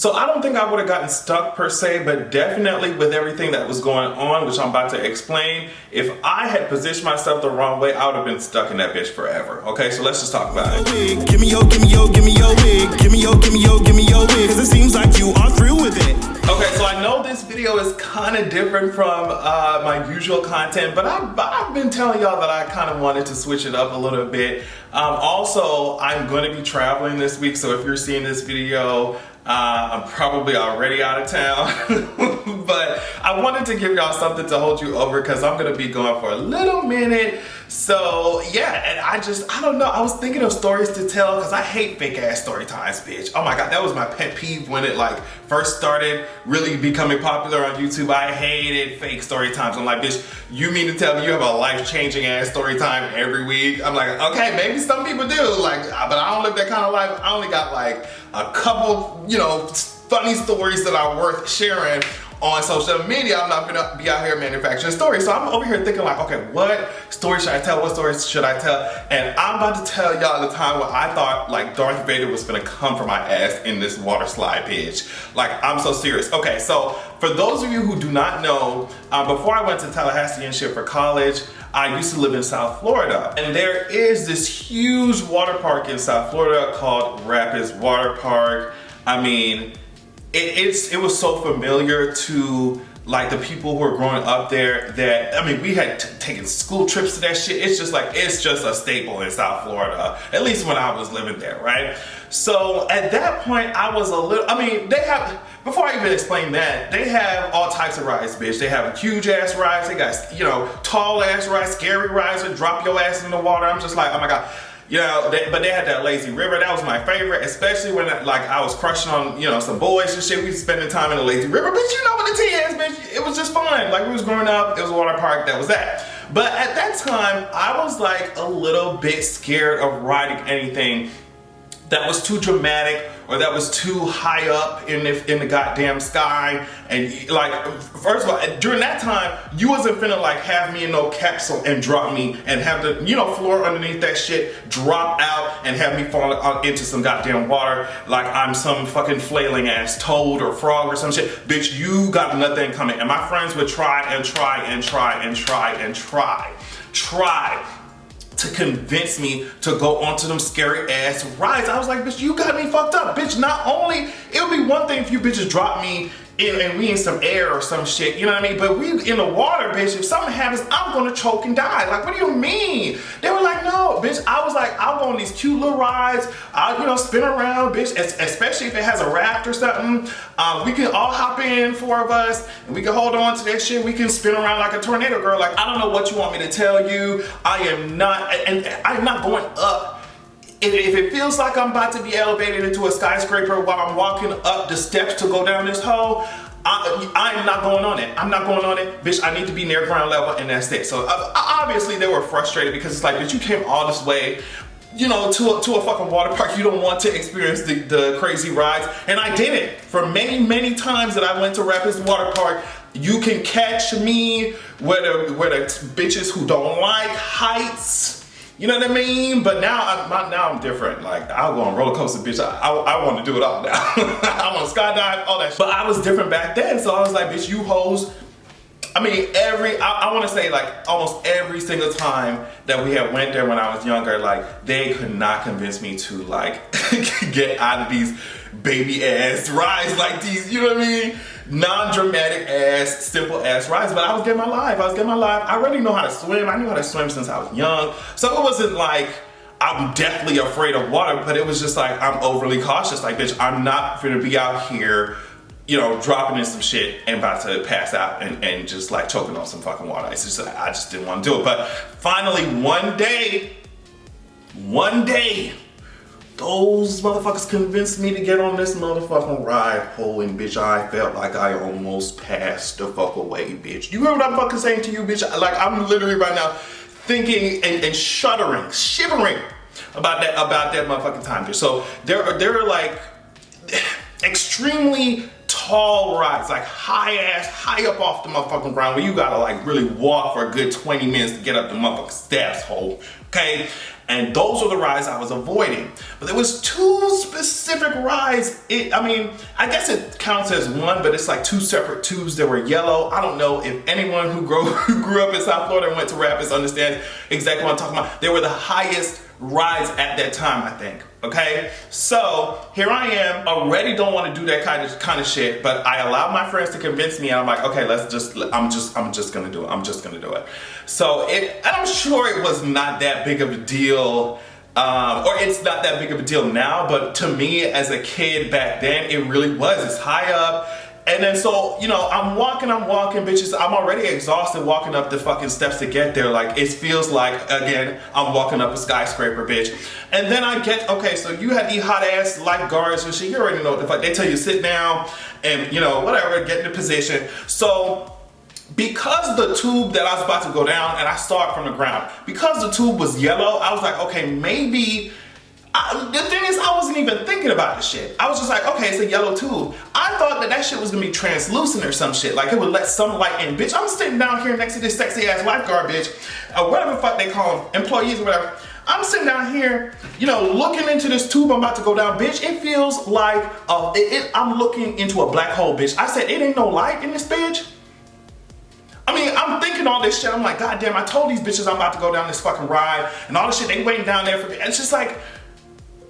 So I don't think I would have gotten stuck per se, but definitely with everything that was going on, which I'm about to explain, if I had positioned myself the wrong way, I would have been stuck in that bitch forever. Okay, so let's just talk about it. Give me your wig, give me your wig, cause it seems like you are through with it. Okay, so I know this video is kind of different from my usual content, but I've been telling y'all that I kind of wanted to switch it up a little bit. Also, I'm going to be traveling this week, so if you're seeing this video, I'm probably already out of town, but I wanted to give y'all something to hold you over because I'm going to be going for a little minute. So yeah, and I don't know, I was thinking of stories to tell because I hate fake ass story times, bitch. Oh my God, that was my pet peeve when it like first started really becoming popular on YouTube. I hated fake story times. I'm like, bitch, you mean to tell me you have a life-changing ass story time every week? I'm like, okay, maybe some people do, like, but I don't live that kind of life. I only got like a couple, you know, funny stories that are worth sharing on social media. I'm not gonna be out here manufacturing stories. So I'm over here thinking like, okay, what story should I tell? What stories should I tell? And I'm about to tell y'all the time when I thought like Darth Vader was gonna come for my ass in this water slide, bitch. Like, I'm so serious. Okay, so for those of you who do not know, before I went to Tallahassee and shit for college, I used to live in South Florida, and there is this huge water park in South Florida called Rapids Water Park. I mean, it was so familiar to like the people who were growing up there that, I mean, we had taken school trips to that shit. It's just a staple in South Florida, at least when I was living there, right? So at that point, I was a little, I mean, before I even explain that, they have all types of rides, bitch. They have huge ass rides. They got, you know, tall ass rides, scary rides that drop your ass in the water. I'm just like, oh my God. You know, but they had that lazy river. That was my favorite, especially when like I was crushing on, you know, some boys and shit. We spending time in the lazy river, but you know what the tea is, bitch. It was just fun. Like, we was growing up, it was a water park, that was that. But at that time, I was like a little bit scared of riding anything that was too dramatic or that was too high up in the goddamn sky. And like, first of all, during that time, you wasn't finna like have me in no capsule and drop me and have the, you know, floor underneath that shit drop out and have me fall into some goddamn water like I'm some fucking flailing ass toad or frog or some shit. Bitch, you got nothing coming. And my friends would try to convince me to go onto them scary ass rides. I was like, bitch, you got me fucked up. Bitch, not only, it would be one thing if you bitches drop me in and we in some air or some shit, you know what I mean? But we in the water, bitch, if something happens, I'm gonna choke and die. Like, what do you mean? They were like, no, bitch. I was like, I'll go on these cute little rides. I'll, you know, spin around, bitch, especially if it has a raft or something. We can all hop in, 4 of us, and we can hold on to that shit. We can spin around like a tornado, girl. Like, I don't know what you want me to tell you. I'm not going up. If it feels like I'm about to be elevated into a skyscraper while I'm walking up the steps to go down this hole, I'm not going on it. I'm not going on it. Bitch, I need to be near ground level and that's it. So obviously they were frustrated because it's like, bitch, you came all this way, you know, to a fucking water park. You don't want to experience the crazy rides. And I did it. For many times that I went to Rapids Water Park, you can catch me where the bitches who don't like heights, you know what I mean? But now I'm different. Like, I'll go on roller coaster, bitch. I want to do it all now. I want to skydive, all that shit. But I was different back then, so I was like, bitch, you hoes. I mean, I want to say like almost every single time that we had went there when I was younger, like, they could not convince me to like get out of these baby ass rides like these, you know what I mean? Non-dramatic ass, simple ass rides, but I was getting my life. I already know how to swim. I knew how to swim since I was young. So it wasn't like I'm deathly afraid of water, but it was just like I'm overly cautious. Like, bitch, I'm not gonna be out here, you know, dropping in some shit and about to pass out and just like choking on some fucking water. It's just, I just didn't want to do it. But finally, one day, those motherfuckers convinced me to get on this motherfucking ride. Holy bitch, I felt like I almost passed the fuck away, bitch. You hear what I'm fucking saying to you, bitch? Like, I'm literally right now thinking and shuddering, shivering about that motherfucking time, bitch. So there are like extremely tall rides, like high up off the motherfucking ground where you gotta like really walk for a good 20 minutes to get up the motherfucking steps, hole. Okay? And those were the rides I was avoiding. But there was two specific rides. I guess it counts as one, but it's like two separate tubes that were yellow. I don't know if anyone who grew up in South Florida and went to Rapids understands exactly what I'm talking about. They were the highest rides at that time, I think. Okay, so here I am, already don't want to do that kind of shit, but I allowed my friends to convince me, and I'm like, okay, I'm just gonna do it. I'm just gonna do it. So and I'm sure it was not that big of a deal, or it's not that big of a deal now, but to me as a kid back then, it really was. It's high up. And then so, I'm walking, bitches. I'm already exhausted walking up the fucking steps to get there. Like, it feels like, again, I'm walking up a skyscraper, bitch. And then I get, okay, so you had these hot ass lifeguards and shit. You already know what the fuck. They tell you sit down and, whatever, get into position. So, because the tube that I was about to go down, and I saw it from the ground, because the tube was yellow, I was like, okay, maybe... the thing is, I wasn't even thinking about this shit. I was just like, okay, it's a yellow tube. I thought that shit was gonna be translucent or some shit. Like, it would let some light in. Bitch, I'm sitting down here next to this sexy ass lifeguard, bitch. Whatever the fuck they call them, employees or whatever. I'm sitting down here, looking into this tube I'm about to go down, bitch. It feels like, I'm looking into a black hole, bitch. I said, it ain't no light in this bitch. I'm thinking all this shit. I'm like, God damn, I told these bitches I'm about to go down this fucking ride and all this shit. They waiting down there for me. It's just like,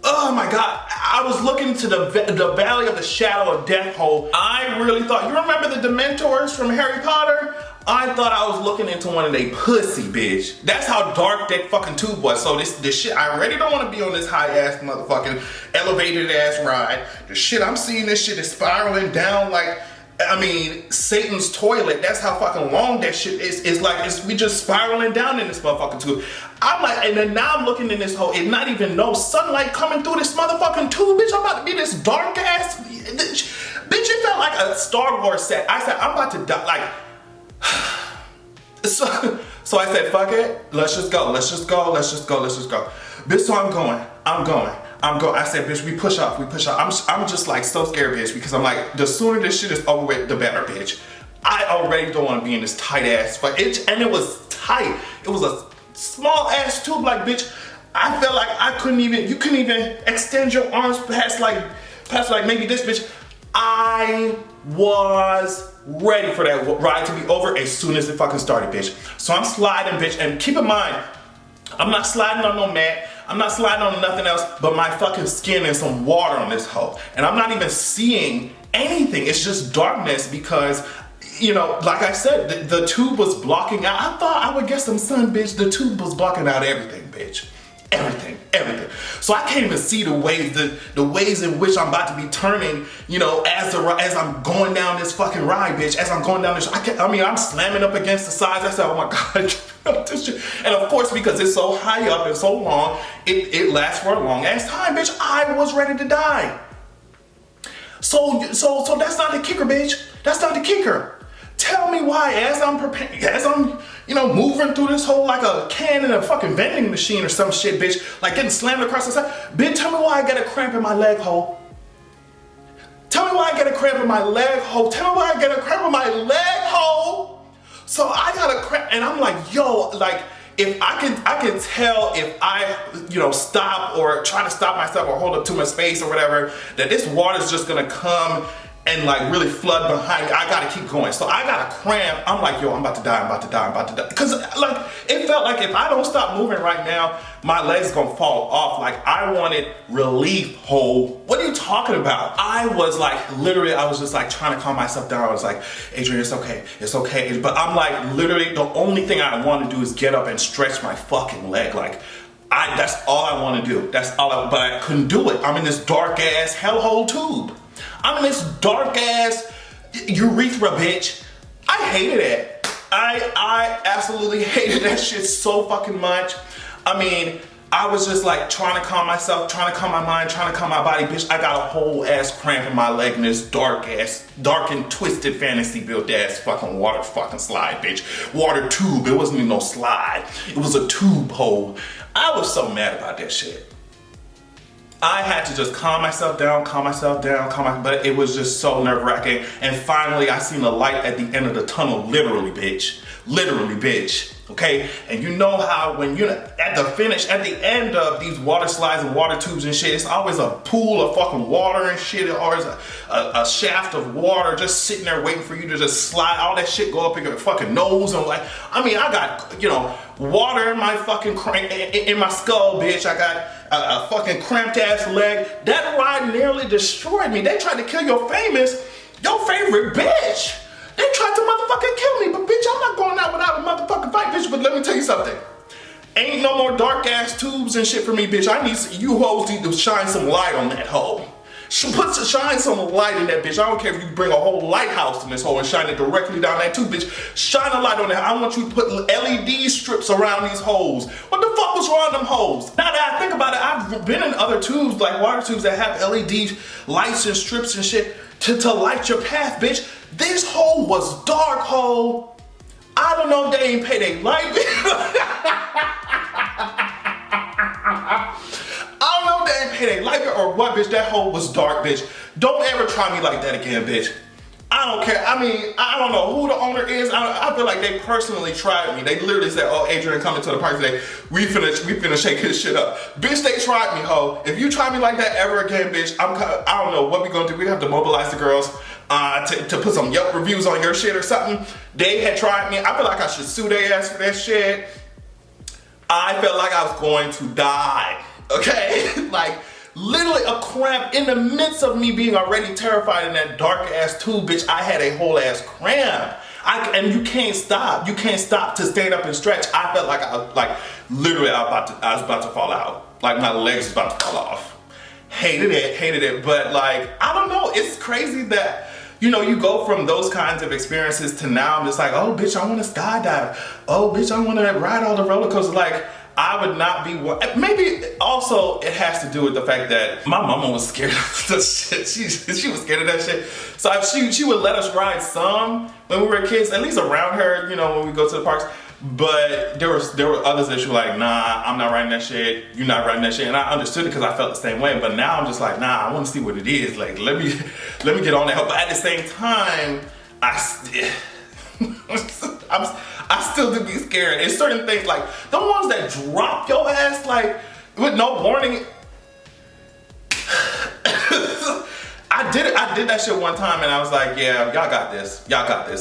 oh my God, I was looking to the valley of the shadow of death hole. I really thought, you remember the Dementors from Harry Potter? I thought I was looking into one of they pussy, bitch. That's how dark that fucking tube was. So this shit, I already don't want to be on this high ass motherfucking elevated ass ride. The shit I'm seeing, this shit is spiraling down like, Satan's toilet. That's how fucking long that shit is. It's like, we just spiraling down in this motherfucking tube. I'm like, and then now I'm looking in this hole, and not even no sunlight coming through this motherfucking tube, bitch. I'm about to be this dark ass, bitch, it felt like a Star Wars set. I said, I'm about to die, like, so I said, fuck it, let's just go. Bitch, so I'm going. I said, bitch, we push off. I'm just like so scared, bitch, because I'm like, the sooner this shit is over with, the better, bitch. I already don't want to be in this tight ass fuck. And it was tight. It was a small ass tube, like, bitch. I felt like you couldn't even extend your arms past like maybe this, bitch. I was ready for that ride to be over as soon as it fucking started, bitch. So I'm sliding, bitch, and keep in mind, I'm not sliding on no mat. I'm not sliding on nothing else but my fucking skin and some water on this hoe. And I'm not even seeing anything. It's just darkness because, like I said, the tube was blocking out. I thought I would get some sun, bitch. The tube was blocking out everything, bitch. Everything. So I can't even see the ways in which I'm about to be turning, as I'm going down this fucking ride, bitch. As I'm going down this, I'm slamming up against the sides. I said, oh my God, this shit. And of course, because it's so high up and so long, it lasts for a long ass time, bitch. I was ready to die. So that's not the kicker, bitch. That's not the kicker. Tell me why, as I'm preparing, as I'm, moving through this hole like a can in a fucking vending machine or some shit, bitch, like getting slammed across the side. Bitch, tell me why I get a cramp in my leg hole. Tell me why I get a cramp in my leg hole. Tell me why I get a cramp in my leg hole. So I got a cramp, and I'm like, yo, like, if I can tell if I, stop or try to stop myself or hold up too much space or whatever, that this water's just gonna come and like really flood behind me. I gotta keep going. So I got a cramp. I'm like, yo, I'm about to die. Because like, it felt like if I don't stop moving right now, my leg's gonna fall off. Like, I wanted relief, hole. What are you talking about? I was like, literally, I was just like trying to calm myself down. I was like, Adrian, it's okay. But I'm like, literally, the only thing I want to do is get up and stretch my fucking leg. Like, that's all I want to do. But I couldn't do it. I'm in this dark ass hellhole tube. I'm in this dark ass urethra, bitch. I hated it. I absolutely hated that shit so fucking much. I was just like trying to calm myself, trying to calm my mind, trying to calm my body, bitch. I got a whole ass cramp in my leg in this dark and twisted fantasy built ass fucking water fucking slide, bitch. Water tube. It wasn't even no slide. It was a tube hole. I was so mad about that shit. I had to just calm myself down, but it was just so nerve-wracking. And finally, I seen the light at the end of the tunnel, literally, bitch. Okay, and you know how when you're at the end of these water slides and water tubes and shit, it's always a pool of fucking water and shit. It's always a shaft of water just sitting there waiting for you to just slide. All that shit go up in your fucking nose. And like, I mean, I got, you know, water in my fucking in my skull, bitch. I got a fucking cramped ass leg. That ride nearly destroyed me. They tried to kill your favorite bitch. They tried to motherfucking kill me, but bitch, I'm not going out without a motherfucking fight, bitch. But let me tell you something. Ain't no more dark ass tubes and shit for me, bitch. You hoes need to shine some light on that hole. Shine some light in that bitch. I don't care if you bring a whole lighthouse in this hole and shine it directly down that tube, bitch. Shine a light on that. I want you to put LED strips around these holes. What the fuck was wrong with them holes? Now that I think about it, I've been in other tubes, like water tubes that have LED lights and strips and shit to light your path, bitch. This hole was dark hole. I don't know if they ain't pay their light bill. I don't know if they ain't pay their light bill or what, bitch. That hole was dark, bitch. Don't ever try me like that again, bitch. I don't care. I mean, I don't know who the owner is. I feel like they personally tried me. They literally said, oh, Adrian coming to the park today. We finna shake his shit up. Bitch, they tried me, ho. If you try me like that ever again, bitch, I don't know what we gonna do. We have to mobilize the girls to put some Yelp reviews on your shit or something. They had tried me. I feel like I should sue their ass for that shit. I felt like I was going to die, okay? Like, literally a cramp in the midst of me being already terrified in that dark ass tube, bitch. I had a whole ass cramp. And you can't stop. You can't stop to stand up and stretch. I felt like I was about to fall out. Like my legs was about to fall off. Hated it. But like, I don't know. It's crazy that, you know, you go from those kinds of experiences to now I'm just like, oh bitch, I want to skydive. Oh bitch, I want to ride all the roller coasters. Like, I would not be one. Maybe also it has to do with the fact that my mama was scared of the shit. She was scared of that shit. So she would let us ride some when we were kids, at least around her, you know, when we go to the parks. But there were others that she was like, nah, I'm not riding that shit. You're not riding that shit. And I understood it because I felt the same way. But now I'm just like, nah, I want to see what it is. Like, let me get on that. But at the same time, I still do be scared. And certain things, like the ones that drop your ass, like with no warning. I did that shit one time and I was like, yeah, y'all got this.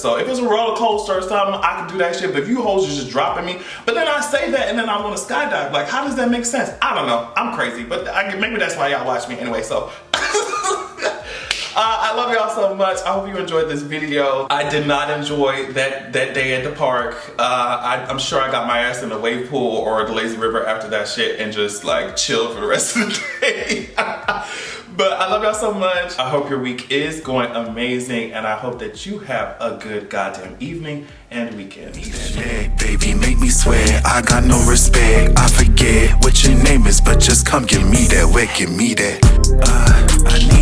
So if it's a roller coaster or something, I can do that shit. But if you hoes are just dropping me, but then I say that and then I want to skydive. Like, how does that make sense? I don't know. I'm crazy, but maybe that's why y'all watch me anyway. So. I love y'all so much. I hope you enjoyed this video. I did not enjoy that day at the park. I'm sure I got my ass in the wave pool or the lazy river after that shit and just like chill for the rest of the day. But I love y'all so much. I hope your week is going amazing and I hope that you have a good goddamn evening and weekend. Baby, make me swear I got no respect. I forget what your name is, but just come give me that wet, give me that. I need